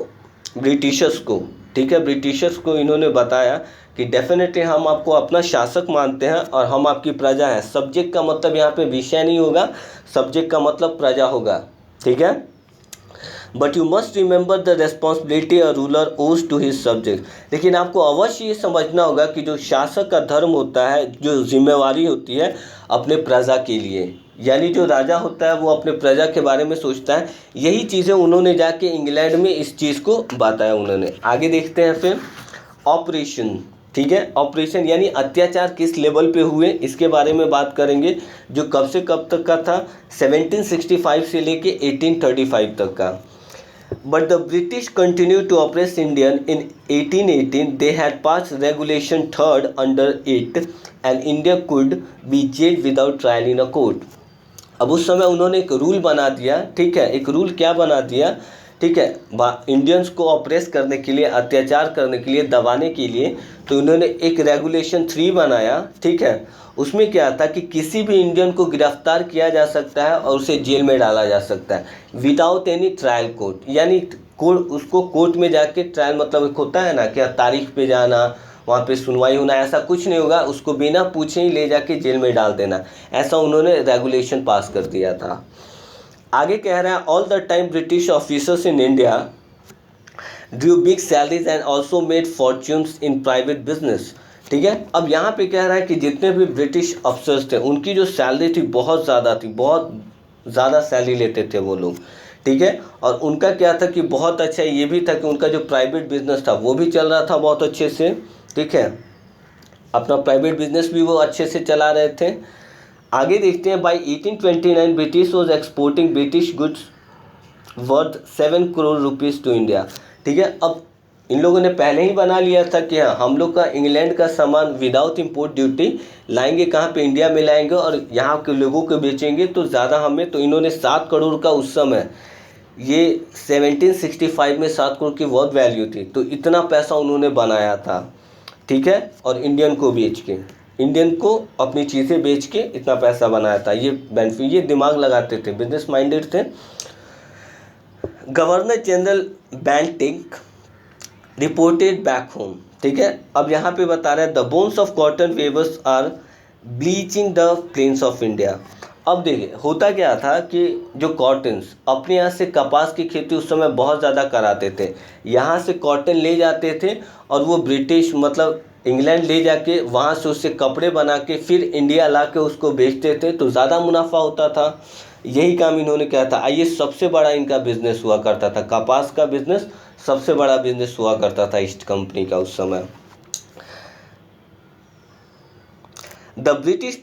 ब्रिटिशर्स को, ठीक है, ब्रिटिशर्स को इन्होंने बताया कि डेफिनेटली हम आपको अपना शासक मानते हैं और हम आपकी प्रजा हैं। सब्जेक्ट का मतलब यहाँ पे विषय नहीं होगा, सब्जेक्ट का मतलब प्रजा होगा, ठीक है। But you must remember the responsibility a ruler ओज टू हिज सब्जेक्ट। लेकिन आपको अवश्य ये समझना होगा कि जो शासक का धर्म होता है, जो जिम्मेवारी होती है अपने प्रजा के लिए, यानी जो राजा होता है वो अपने प्रजा के बारे में सोचता है। यही चीज़ें उन्होंने जाके इंग्लैंड में इस चीज़ को बताया उन्होंने। आगे देखते हैं फिर ऑपरेशन, ठीक है। ऑपरेशन यानी अत्याचार किस लेवल पे हुए इसके बारे में बात करेंगे, जो कब से कब तक का था, 1765 से लेके 1835 तक का। But the British continued to oppress Indian. In 1818, they had passed Regulation 3rd under it, and India could be jailed without trial in a court. अब उस समय उन्होंने एक रूल बना दिया, ठीक है। एक रूल क्या बना दिया, ठीक है, इंडियंस को ऑप्रेस करने के लिए, अत्याचार करने के लिए, दबाने के लिए, तो उन्होंने एक रेगुलेशन 3 बनाया, ठीक है। उसमें क्या था कि किसी भी इंडियन को गिरफ्तार किया जा सकता है और उसे जेल में डाला जा सकता है विदाउट एनी ट्रायल कोर्ट, यानी कोर्ट, उसको कोर्ट में जाके ट्रायल मतलब एक होता है ना क्या, तारीख पे जाना, वहाँ पे सुनवाई होना, ऐसा कुछ नहीं होगा, उसको बिना पूछे ही ले जाके जेल में डाल देना, ऐसा उन्होंने रेगुलेशन पास कर दिया था। आगे कह रहा है, all the time British officers in India Drew big salaries and also made fortunes in private business, ठीक है। अब यहाँ पे कह रहा है कि जितने भी ब्रिटिश अफसर्स थे उनकी जो सैलरी थी बहुत ज़्यादा थी, बहुत ज़्यादा सैलरी लेते थे वो लोग, ठीक है। और उनका क्या था कि बहुत अच्छा ये भी था कि उनका जो प्राइवेट बिजनेस था वो भी चल रहा था बहुत अच्छे से, ठीक है, अपना प्राइवेट बिजनेस भी वो अच्छे से चला रहे थे। आगे देखते हैं, by 1829 British was exporting British goods worth 7 crore rupees to India, ठीक है। अब इन लोगों ने पहले ही बना लिया था कि हाँ हम लोग का इंग्लैंड का सामान विदाउट इम्पोर्ट ड्यूटी लाएंगे, कहाँ पे, इंडिया में लाएंगे और यहाँ के लोगों को बेचेंगे तो ज़्यादा हमें, तो इन्होंने 7 करोड़ का उस समय, ये 1765 में 7 करोड़ की बहुत वैल्यू थी, तो इतना पैसा उन्होंने बनाया था, ठीक है। और इंडियन को बेच के, इंडियन को अपनी चीज़ें बेच के इतना पैसा बनाया था। ये बेनिफिट, ये दिमाग लगाते थे, बिजनेस माइंडेड थे। Governor general Bentinck reported back home, ठीक है। अब यहाँ पे बता रहा है, the bones of cotton weavers are bleaching the plains of India. अब देखिए होता क्या था कि जो कॉटन्स अपने यहाँ से कपास की खेती उस समय बहुत ज़्यादा कराते थे, यहाँ से कॉटन ले जाते थे और वो ब्रिटिश मतलब इंग्लैंड ले जाके वहाँ से उससे कपड़े बना के फिर इंडिया ला के उसको बेचते थे, तो ज़्यादा मुनाफा होता था। यही काम इन्होंने किया था। ये सबसे बड़ा इनका बिजनेस हुआ करता था, कपास का बिजनेस सबसे बड़ा बिजनेस हुआ करता था ईस्ट कंपनी का उस समय। The British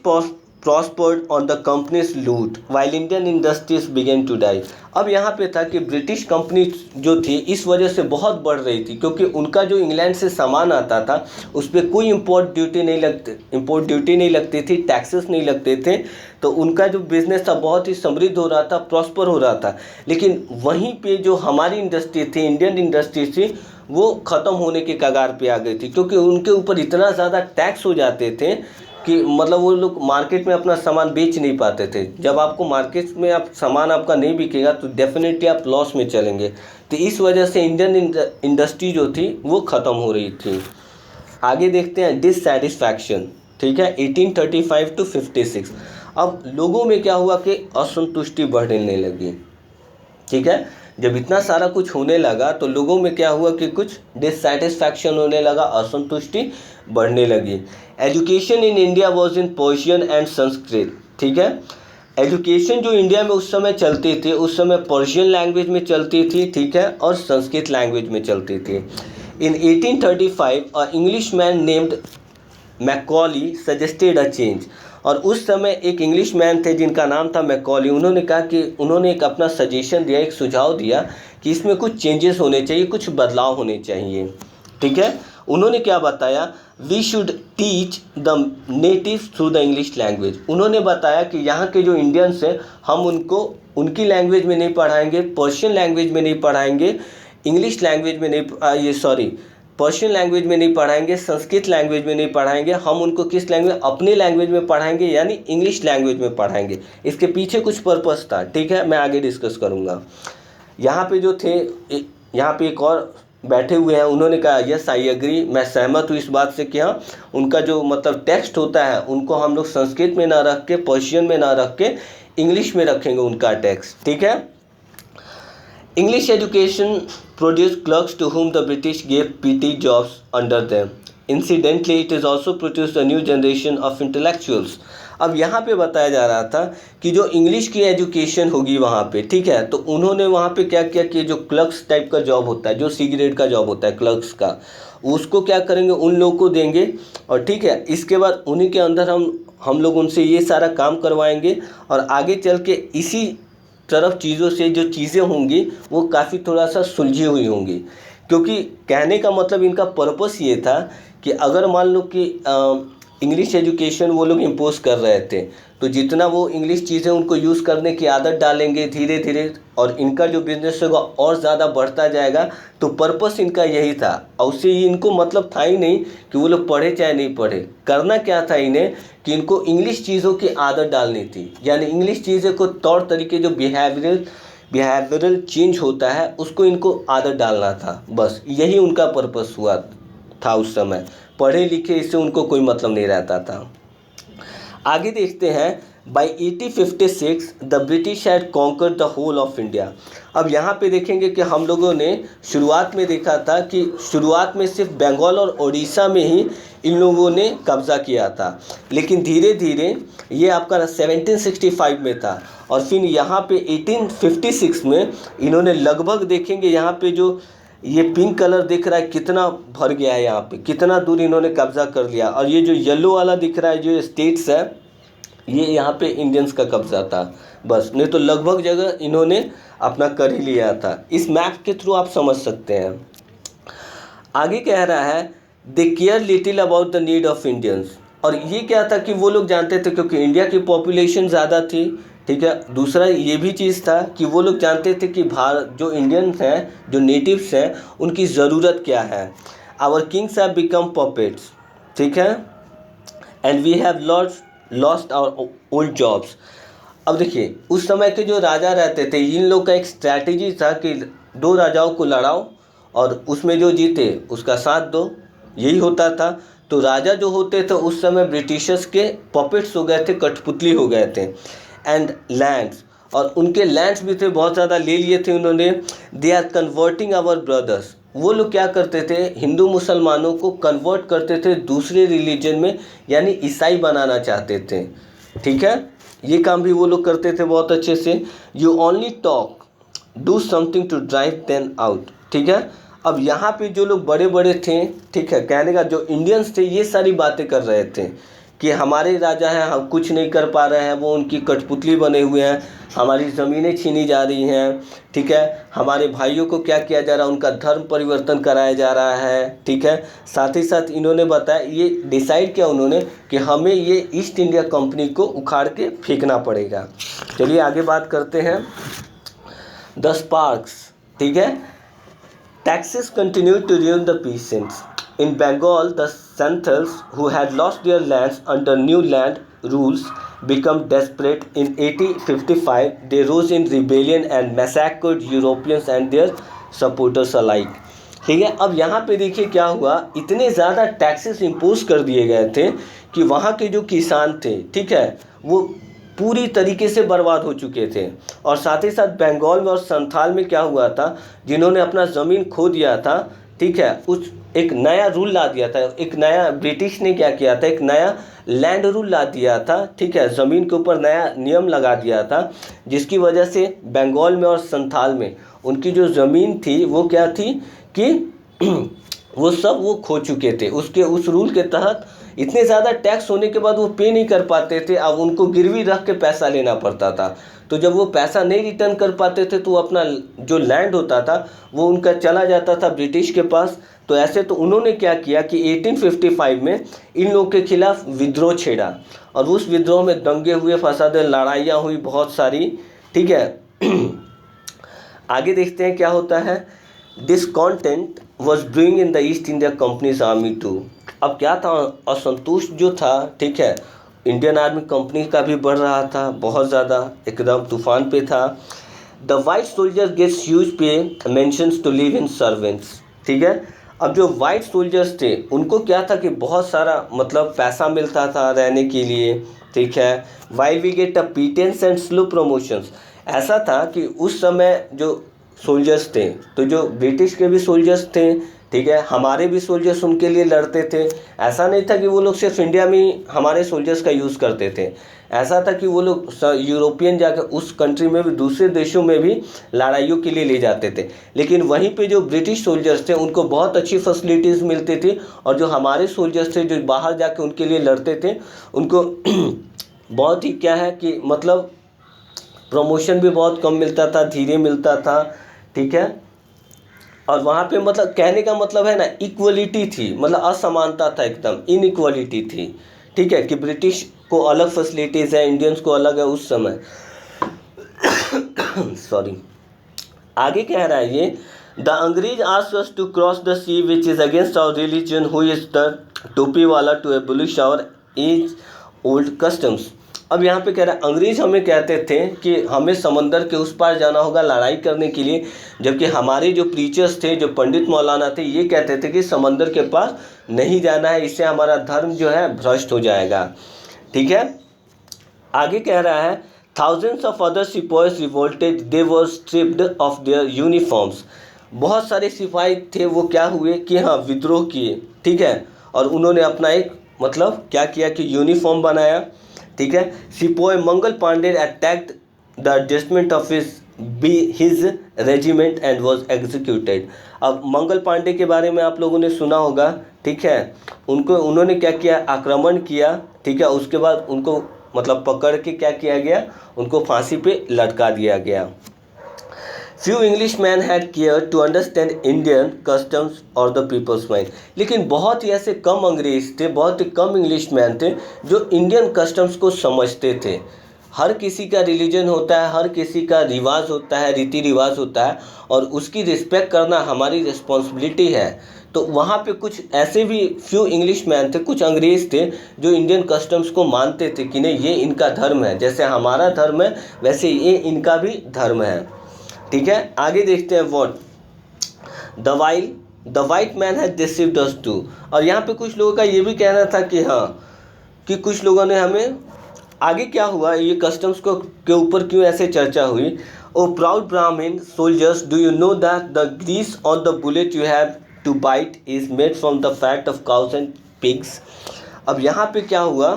prospered on the company's loot while Indian industries began to die। अब यहाँ पे था कि ब्रिटिश कंपनी जो थी इस वजह से बहुत बढ़ रही थी, क्योंकि उनका जो इंग्लैंड से सामान आता था उस पर कोई इम्पोर्ट ड्यूटी नहीं लगती थी, टैक्सेस नहीं लगते थे, तो उनका जो बिज़नेस था बहुत ही समृद्ध हो रहा था, प्रॉस्पर हो रहा था। लेकिन वहीं पे जो हमारी इंडस्ट्री थी, इंडियन इंडस्ट्री थी, वो ख़त्म होने के कगार पे आ गई थी, क्योंकि उनके ऊपर इतना ज़्यादा टैक्स हो जाते थे कि मतलब वो लोग मार्केट में अपना सामान बेच नहीं पाते थे। जब आपको मार्केट में आप सामान आपका नहीं बिकेगा तो डेफिनेटली आप लॉस में चलेंगे, तो इस वजह से इंडियन इंडस्ट्री जो थी वो ख़त्म हो रही थी। आगे देखते हैं, डिससैटिस्फैक्शन, ठीक है, 1835 to 56। अब लोगों में क्या हुआ कि असंतुष्टि बढ़ने लगी, ठीक है। जब इतना सारा कुछ होने लगा तो लोगों में क्या हुआ कि कुछ डिससैटिस्फैक्शन होने लगा, असंतुष्टि बढ़ने लगी। Education in India was in Persian and Sanskrit, ठीक है। एजुकेशन जो इंडिया में उस समय चलती थी, उस समय पर्शियन लैंग्वेज में चलती थी, ठीक है, और संस्कृत लैंग्वेज में चलती थी। In 1835 a English man named Macaulay suggested a change. और उस समय एक इंग्लिश मैन थे जिनका नाम था मैकॉली, उन्होंने कहा कि उन्होंने एक अपना सजेशन दिया, एक सुझाव दिया कि इसमें कुछ चेंजेस होने चाहिए, कुछ बदलाव होने चाहिए, ठीक है। उन्होंने क्या बताया, we should teach the natives through the English language. उन्होंने बताया कि यहाँ के जो इंडियंस हैं हम उनको उनकी लैंग्वेज में नहीं पढ़ाएंगे, पर्शियन लैंग्वेज में नहीं पढ़ाएंगे, इंग्लिश लैंग्वेज में नहीं, पर्शियन लैंग्वेज में नहीं पढ़ाएंगे, संस्कृत लैंग्वेज में नहीं पढ़ाएंगे, हम उनको किस लैंग्वेज, अपनी लैंग्वेज में पढ़ाएंगे, यानी इंग्लिश लैंग्वेज में पढ़ाएंगे। इसके पीछे कुछ पर्पस था, ठीक है, मैं आगे डिस्कस करूँगा। यहाँ पे जो थे, यहाँ पे एक और बैठे हुए हैं, उन्होंने कहा यस आई एग्री, मैं सहमत हूँ इस बात से कि हाँ उनका जो मतलब टेक्स्ट होता है उनको हम लोग संस्कृत में ना रख के, पर्शियन में ना रख के इंग्लिश में रखेंगे उनका टेक्स्ट, ठीक है। English education produced clerks to whom the British gave PT jobs under them. Incidentally, it is also produced a new generation of intellectuals. अब यहाँ पे बताया जा रहा था कि जो इंग्लिश की एजुकेशन होगी वहाँ पे, ठीक है, तो उन्होंने वहाँ पे क्या किया कि जो क्लर्क्स टाइप का जॉब होता है, जो सी ग्रेड का जॉब होता है क्लर्क्स का, उसको क्या करेंगे, उन लोगों को देंगे, और ठीक है, इसके बाद उन्हीं के अंदर हम लोग उनसे ये सारा काम करवाएंगे, और आगे चल के इसी तरफ चीज़ों से जो चीज़ें होंगी वो काफ़ी थोड़ा सा सुलझी हुई होंगी। क्योंकि कहने का मतलब इनका पर्पस ये था कि अगर मान लो कि इंग्लिश एजुकेशन वो लोग इम्पोज कर रहे थे, तो जितना वो इंग्लिश चीज़ें उनको यूज़ करने की आदत डालेंगे धीरे धीरे, और इनका जो बिज़नेस होगा और ज़्यादा बढ़ता जाएगा, तो पर्पस इनका यही था। और उससे इनको मतलब था ही नहीं कि वो लोग पढ़े चाहे नहीं पढ़े, करना क्या था इन्हें कि इनको इंग्लिश चीज़ों की आदत डालनी थी, यानी इंग्लिश चीज़ें को तौर तरीके जो बिहेवियरल चेंज होता है उसको इनको आदत डालना था, बस यही उनका पर्पस हुआ था उस समय। पढ़े लिखे इससे उनको कोई मतलब नहीं रहता था। आगे देखते हैं, by 1856 the British had conquered the whole of India. अब यहाँ पे देखेंगे कि हम लोगों ने शुरुआत में देखा था कि शुरुआत में सिर्फ बंगाल और उड़ीसा में ही इन लोगों ने कब्ज़ा किया था। लेकिन धीरे धीरे ये आपका 1765 में था, और फिर यहाँ पे 1856 में इन्होंने लगभग, देखेंगे यहाँ पे जो ये पिंक कलर दिख रहा है कितना भर गया है, यहाँ पे कितना दूर इन्होंने कब्ज़ा कर लिया। और ये जो येलो वाला दिख रहा है जो स्टेट्स है, ये यहाँ पे इंडियंस का कब्ज़ा था बस, नहीं तो लगभग जगह इन्होंने अपना कर ही लिया था। इस मैप के थ्रू आप समझ सकते हैं। आगे कह रहा है they care little about the need of Indians. और ये क्या था कि वो लोग जानते थे क्योंकि इंडिया की पॉपुलेशन ज़्यादा थी, ठीक है। दूसरा ये भी चीज़ था कि वो लोग जानते थे कि भारत जो इंडियंस हैं, जो नेटिव्स हैं, उनकी ज़रूरत क्या है। Our kings have become puppets, ठीक है, and we have lost our old jobs. अब देखिए उस समय के जो राजा रहते थे, इन लोग का एक स्ट्रैटेजी था कि दो राजाओं को लड़ाओ और उसमें जो जीते उसका साथ दो, यही होता था। तो राजा जो होते थे उस समय ब्रिटिशर्स के पॉपेट्स हो गए थे, कठपुतली हो गए थे। एंड लैंड्स, और उनके लैंड्स भी थे, बहुत ज़्यादा ले लिए थे उन्होंने। They are converting our brothers, वो लोग क्या करते थे, हिंदू मुसलमानों को कन्वर्ट करते थे दूसरे रिलीजन में, यानी ईसाई बनाना चाहते थे, ठीक है। ये काम भी वो लोग करते थे बहुत अच्छे से। You only talk, do something to drive them out, ठीक है। अब यहाँ पे जो लोग बड़े बड़े थे, ठीक है, कहने का जो इंडियंस थे, ये सारी बातें कर रहे थे कि हमारे राजा हैं, हम कुछ नहीं कर पा रहे हैं, वो उनकी कठपुतली बने हुए हैं, हमारी ज़मीनें छीनी जा रही हैं, ठीक है, हमारे भाइयों को क्या किया जा रहा है, उनका धर्म परिवर्तन कराया जा रहा है, ठीक है। साथ ही साथ इन्होंने बताया, ये डिसाइड किया उन्होंने कि हमें ये ईस्ट इंडिया कंपनी को उखाड़ के फेंकना पड़ेगा। चलिए आगे बात करते हैं। द स्पार्क्स, ठीक है, taxes continued to ruin the peasants. In Bengal, the Santals, who had lost their lands under new land rules, became desperate. In 1855, they rose in rebellion and massacred Europeans and their supporters alike. ठीक है, अब यहाँ पे देखिए क्या हुआ, इतने ज़्यादा टैक्सेस इम्पोज कर दिए गए थे कि वहाँ के जो किसान थे, ठीक है, वो पूरी तरीके से बर्बाद हो चुके थे। और साथ ही साथ बंगाल में और संथाल में क्या हुआ था, जिन्होंने अपना ज़मीन खो दिया था, ठीक है, उस एक नया रूल ला दिया था, एक नया ब्रिटिश ने क्या किया था, एक नया लैंड रूल ला दिया था, ठीक है, ज़मीन के ऊपर नया नियम लगा दिया था, जिसकी वजह से बंगाल में और संथाल में उनकी जो ज़मीन थी वो क्या थी कि वो सब वो खो चुके थे। उसके उस रूल के तहत इतने ज़्यादा टैक्स होने के बाद वो पे नहीं कर पाते थे, अब उनको गिरवी रख के पैसा लेना पड़ता था। तो जब वो पैसा नहीं रिटर्न कर पाते थे तो अपना जो लैंड होता था वो उनका चला जाता था ब्रिटिश के पास। तो ऐसे तो उन्होंने क्या किया कि 1855 में इन लोगों के खिलाफ विद्रोह छेड़ा, और उस विद्रोह में दंगे हुए, फसादे, लड़ाइयाँ हुई बहुत सारी, ठीक है। आगे देखते हैं क्या होता है। Discontent was brewing in the East India company's army too. अब क्या था, असंतुष्ट जो था, ठीक है, इंडियन आर्मी कंपनी का भी बढ़ रहा था, बहुत ज़्यादा एकदम तूफान पे था। The white soldier gets huge pay mansions to live in servants, ठीक है। अब जो वाइट सोल्जर्स थे उनको क्या था कि बहुत सारा मतलब पैसा मिलता था रहने के लिए, ठीक है। While we get a pittance and slow promotions, ऐसा था कि उस समय जो सोल्जर्स थे, तो जो ब्रिटिश के भी सोल्जर्स थे, ठीक है, हमारे भी सोल्जर्स उनके लिए लड़ते थे। ऐसा नहीं था कि वो लोग सिर्फ इंडिया में ही हमारे सोल्जर्स का यूज़ करते थे, ऐसा था कि वो लोग यूरोपियन जाकर उस कंट्री में भी, दूसरे देशों में भी लड़ाइयों के लिए ले जाते थे। लेकिन वहीं पे जो ब्रिटिश सोल्जर्स थे उनको बहुत अच्छी फैसिलिटीज़ मिलती थी, और जो हमारे सोल्जर्स थे जो बाहर जाके उनके लिए लड़ते थे उनको बहुत ही क्या है कि मतलब प्रमोशन भी बहुत कम मिलता था, धीरे मिलता था, ठीक है। और वहाँ पे मतलब कहने का मतलब है ना, इक्वलिटी थी, मतलब असमानता था, एकदम इनइक्वलिटी थी, ठीक है, कि ब्रिटिश को अलग फैसिलिटीज़ है, इंडियंस को अलग है उस समय। सॉरी। आगे कह रहा है ये, द अंग्रेज asked us to cross the sea which is against our religion, who is the टोपी वाला, to abolish our age old customs. अब यहाँ पे कह रहा है अंग्रेज हमें कहते थे कि हमें समंदर के उस पार जाना होगा लड़ाई करने के लिए, जबकि हमारे जो प्रीचर्स थे, जो पंडित मौलाना थे, ये कहते थे कि समंदर के पास नहीं जाना है, इससे हमारा धर्म जो है भ्रष्ट हो जाएगा, ठीक है। आगे कह रहा है, थाउजेंड्स ऑफ अदर सिपाहीज revolted, they were stripped of their uniforms. बहुत सारे सिपाही थे वो क्या हुए कि हाँ विद्रोह किए, ठीक है, और उन्होंने अपना एक मतलब क्या किया कि यूनिफॉर्म बनाया, ठीक है। Sepoy Mangal Pandey attacked the adjustment of his regiment and was executed. अब मंगल पांडे के बारे में आप लोगों ने सुना होगा, ठीक है। उन्होंने क्या किया, आक्रमण किया, ठीक है। उसके बाद उनको मतलब पकड़ के क्या किया गया, उनको फांसी पे लटका दिया गया। Few Englishmen had cared to understand Indian customs or the people's mind। लेकिन बहुत ही ऐसे कम अंग्रेज थे, बहुत ही कम इंग्लिशमैन थे जो इंडियन कस्टम्स को समझते थे। हर किसी का रिलीजन होता है, हर किसी का रिवाज होता है, रीति रिवाज होता है, और उसकी रिस्पेक्ट करना हमारी रिस्पॉन्सिबिलिटी है। तो वहाँ पे कुछ ऐसे भी फ्यू इंग्लिशमैन थे, कुछ अंग्रेज थे जो इंडियन कस्टम्स को मानते थे कि नहीं ये इनका धर्म है, जैसे हमारा धर्म है वैसे ये इनका भी धर्म है, ठीक है। आगे देखते हैं what the white man has deceived us to. और यहाँ पे कुछ लोगों का ये भी कहना था कि हाँ, कि कुछ लोगों ने हमें, आगे क्या हुआ, ये कस्टम्स को के ऊपर क्यों ऐसे चर्चा हुई। O proud Brahmin soldiers, do you know that the grease on the bullet you have to bite is made from the fat of cows and pigs. अब यहाँ पे क्या हुआ,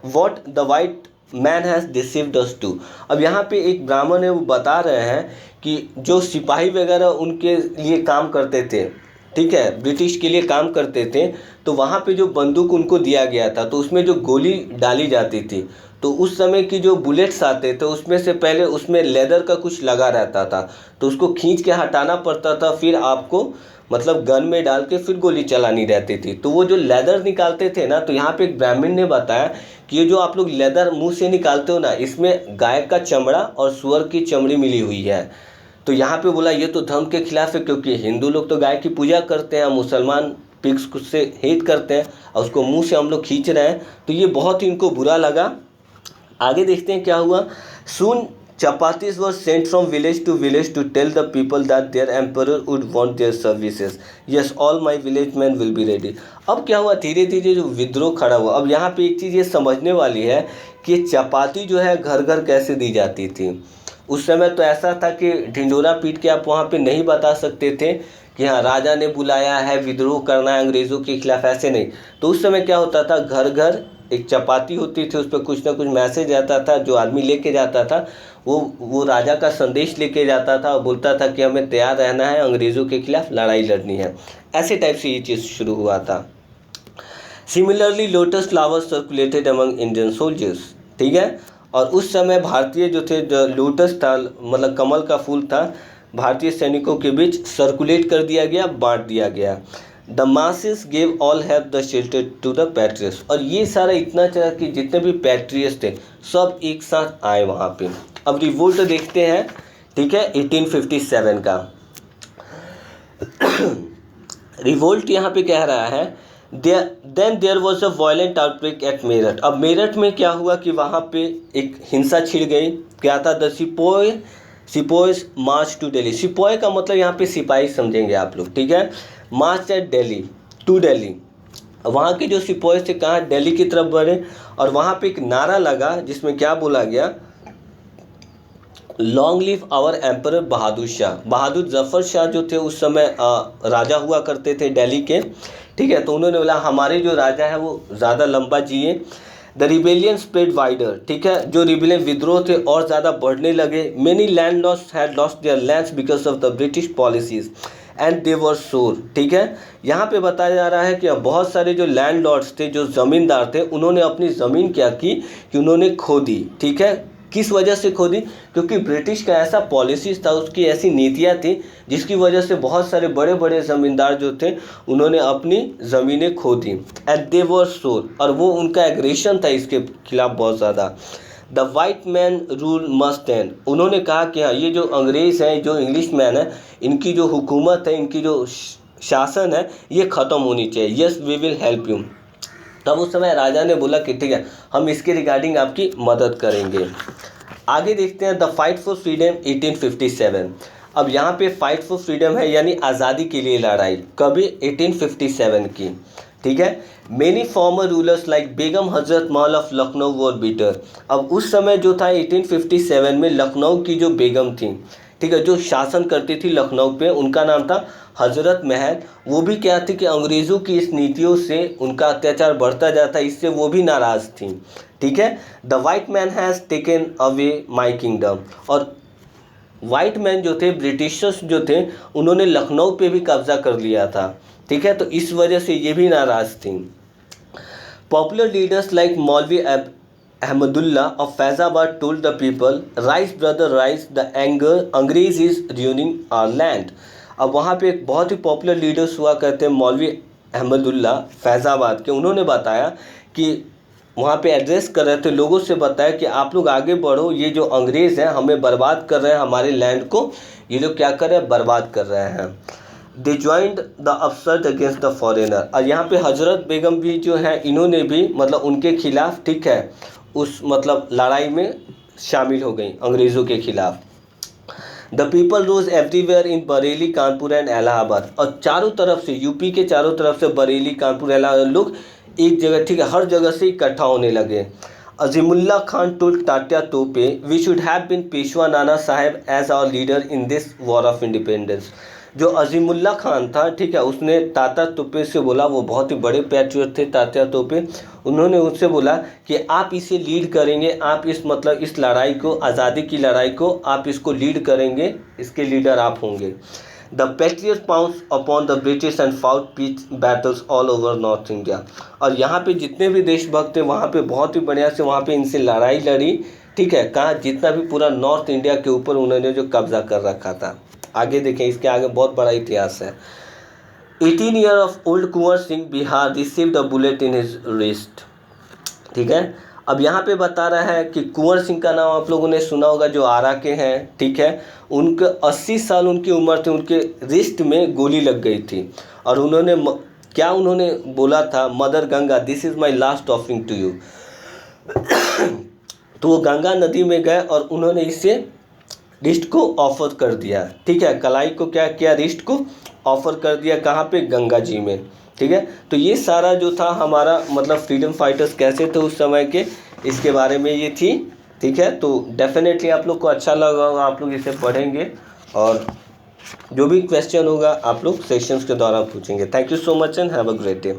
what the white man has deceived us to. अब यहाँ पे एक ब्राह्मण है, वो बता रहे हैं कि जो सिपाही वगैरह उनके लिए काम करते थे, ठीक है, ब्रिटिश के लिए काम करते थे, तो वहाँ पे जो बंदूक उनको दिया गया था तो उसमें जो गोली डाली जाती थी, तो उस समय की जो बुलेट्स आते थे उसमें से पहले उसमें लेदर का कुछ लगा रहता था, तो उसको खींच के हटाना पड़ता था, फिर आपको मतलब गन में डाल के फिर गोली चलानी रहती थी। तो वो जो लेदर निकालते थे ना, तो यहाँ पे एक ब्राह्मण ने बताया कि ये जो आप लोग लेदर मुंह से निकालते हो ना, इसमें गाय का चमड़ा और सुअर की चमड़ी मिली हुई है। तो यहाँ पे बोला ये तो धर्म के खिलाफ है, क्योंकि हिंदू लोग तो गाय की पूजा करते हैं, मुसलमान पिग्स से हेट करते हैं, और उसको मुंह से हम लोग खींच रहे हैं, तो ये बहुत ही इनको बुरा लगा। आगे देखते हैं क्या हुआ। सून chapatis were sent from village to tell the people that their emperor would want their services. Yes, all my village men will be ready। अब क्या हुआ, धीरे धीरे जो विद्रोह खड़ा हुआ। अब यहाँ पे एक चीज़ ये समझने वाली है कि चपाती जो है घर घर कैसे दी जाती थी। उस समय तो ऐसा था कि ढिंडोरा पीट के आप वहाँ पे नहीं बता सकते थे कि हाँ राजा ने बुलाया है, विद्रोह करना है अंग्रेज़ों के खिलाफ, ऐसे नहीं। तो उस समय क्या होता था, घर घर एक चपाती होती थी, उस पर कुछ ना कुछ मैसेज आता था, जो आदमी लेके जाता था वो राजा का संदेश लेके जाता था और बोलता था कि हमें तैयार रहना है, अंग्रेज़ों के खिलाफ लड़ाई लड़नी है। ऐसे टाइप से ये चीज़ शुरू हुआ था। Similarly lotus flowers circulated among Indian soldiers, ठीक है। और उस समय भारतीय जो थे, जो लोटस था मतलब कमल का फूल था, भारतीय सैनिकों के बीच सर्कुलेट कर दिया गया, बांट दिया गया। The masses gave all help the shelter to the patriots. और ये सारा इतना चला कि जितने भी पैट्रियट्स थे सब एक साथ आए वहाँ पे। अब रिवोल्ट देखते हैं, ठीक है, 1857 का रिवोल्ट यहाँ पे कह रहा है then there was a violent outbreak at Meerut. अब मेरठ में क्या हुआ कि वहाँ पे एक हिंसा छिड़ गई। क्या था, the sepoys march to Delhi. Sepoy का मतलब यहाँ पे सिपाही समझेंगे आप लोग, ठीक है। March eight Delhi to Delhi, वहाँ के जो सिपोय थे कहाँ, दिल्ली की तरफ बढ़े। और वहाँ पे एक नारा लगा जिसमें क्या बोला गया, long live our emperor Bahadur Shah. बहादुर जफर शाह जो थे उस समय राजा हुआ करते थे दिल्ली के, ठीक है। तो उन्होंने बोला हमारे जो राजा है वो ज़्यादा लंबा जिए। द रिबेलियन स्प्रेड वाइडर, ठीक है, जो रिबेलियन विद्रोह थे और ज़्यादा बढ़ने लगे। Many land lords had lost their lands because of the British policies and they were sore, ठीक है। यहाँ पे बताया जा रहा है कि बहुत सारे जो लैंड लॉर्ड्स थे, जो ज़मींदार थे, उन्होंने अपनी ज़मीन क्या की कि उन्होंने खो दी, ठीक है। किस वजह से खो दी, क्योंकि ब्रिटिश का ऐसा पॉलिसीज था, उसकी ऐसी नीतियाँ थी जिसकी वजह से बहुत सारे बड़े बड़े ज़मींदार जो थे उन्होंने अपनी ज़मीनें खो दी। एंड दे वर सोर, और वो उनका एग्रेशन था इसके खिलाफ बहुत ज़्यादा। The white man rule must and, उन्होंने कहा कि हाँ ये जो अंग्रेज़ हैं, जो इंग्लिश मैन है, इनकी जो हुकूमत है, इनकी जो शासन है, ये ख़त्म होनी चाहिए। Yes we will help you. तब उस समय राजा ने बोला कि ठीक है हम इसके रिगार्डिंग आपकी मदद करेंगे। आगे देखते हैं द फाइट फॉर फ्रीडम 1857। अब यहाँ पे फाइट फॉर फ्रीडम है यानी आज़ादी के लिए लड़ाई, कभी 1857 की, ठीक है। Many farmer rulers like Begum Hazrat Mahal of Lucknow were beater. अब उस समय जो था 1857 में लखनऊ की जो बेगम थी, ठीक है, जो शासन करती थी लखनऊ पे, उनका नाम था हजरत महल। वो भी क्या थी कि अंग्रेज़ों की इस नीतियों से उनका अत्याचार बढ़ता जाता, इससे वो भी नाराज़ थी। ठीक है, the white man has taken away my kingdom, और वाइट मैन जो थे, ब्रिटिशर्स जो थे, उन्होंने लखनऊ पे भी कब्जा कर लिया था। ठीक है, तो इस वजह से ये भी नाराज़ थी। पॉपुलर लीडर्स लाइक मौलवी Ahmadullah of Faizabad told the people, rise brother rise, the anger अंग्रेज इज ruining आवर लैंड। अब वहाँ पे एक बहुत ही पॉपुलर लीडर्स हुआ करते हैं मौलवी अहमदुल्ला फैज़ाबाद के। उन्होंने बताया कि वहाँ पे एड्रेस कर रहे थे, लोगों से बताया कि आप लोग आगे बढ़ो, ये जो अंग्रेज़ हैं हमें बर्बाद कर रहे हैं, हमारे लैंड को ये लोग क्या कर रहे हैं, बर्बाद कर रहे हैं। They joined the upsurge against the foreigner, और यहाँ पे हजरत बेगम भी जो है, इन्होंने भी मतलब उनके खिलाफ, ठीक है, उस मतलब लड़ाई में शामिल हो गई अंग्रेज़ों के खिलाफ। The people rose everywhere in Bareilly, Kanpur and Allahabad, और चारों तरफ से, यूपी के चारों तरफ से, बरेली, कानपुर, इलाहाबाद, लोग एक जगह, ठीक है, हर जगह से इकट्ठा होने लगे। Azimullah Khan told Tatya Tope, we should have been Peshwa Nana Sahib as our leader in this war of independence. जो अजीमुल्ला खान था, ठीक है, उसने तात्या तोपे से बोला, वो बहुत ही बड़े पैट्रियट थे तात्या तोपे, उन्होंने उससे बोला कि आप इसे लीड करेंगे, आप इस मतलब इस लड़ाई को, आज़ादी की लड़ाई को आप इसको लीड करेंगे, इसके लीडर आप होंगे। The patriots pounced upon the British and fought pitched battles all over north India, और यहाँ पे जितने भी देशभक्त थे वहाँ पे बहुत ही बढ़िया से वहाँ पे इनसे लड़ाई लड़ी। ठीक है, कहाँ, जितना भी पूरा नॉर्थ इंडिया के ऊपर उन्होंने जो कब्जा कर रखा था। आगे देखें, इसके आगे बहुत बड़ा इतिहास है। 18 year of old Kunwar Singh Bihar received a bullet in his wrist. ठीक है, अब यहाँ पे बता रहा है कि कुंवर सिंह का नाम आप लोगों ने सुना होगा, जो आरा के हैं। ठीक है, उनके 80 साल उनकी उम्र थी, उनके रिस्ट में गोली लग गई थी, और उन्होंने क्या उन्होंने बोला था, mother Ganga this is my last offering to you. तो वो गंगा नदी में गए और उन्होंने इसे रिस्ट को ऑफर कर दिया। ठीक है, कलाई को क्या किया, रिस्ट को ऑफर कर दिया, कहाँ पे, गंगा जी में। ठीक है, तो ये सारा जो था हमारा मतलब फ्रीडम फाइटर्स कैसे थे उस समय के, इसके बारे में ये थी। ठीक है, तो डेफिनेटली आप लोग को अच्छा लगा होगा, आप लोग इसे पढ़ेंगे, और जो भी क्वेश्चन होगा आप लोग सेशंस के दौरान पूछेंगे। Thank you so much and have a great day.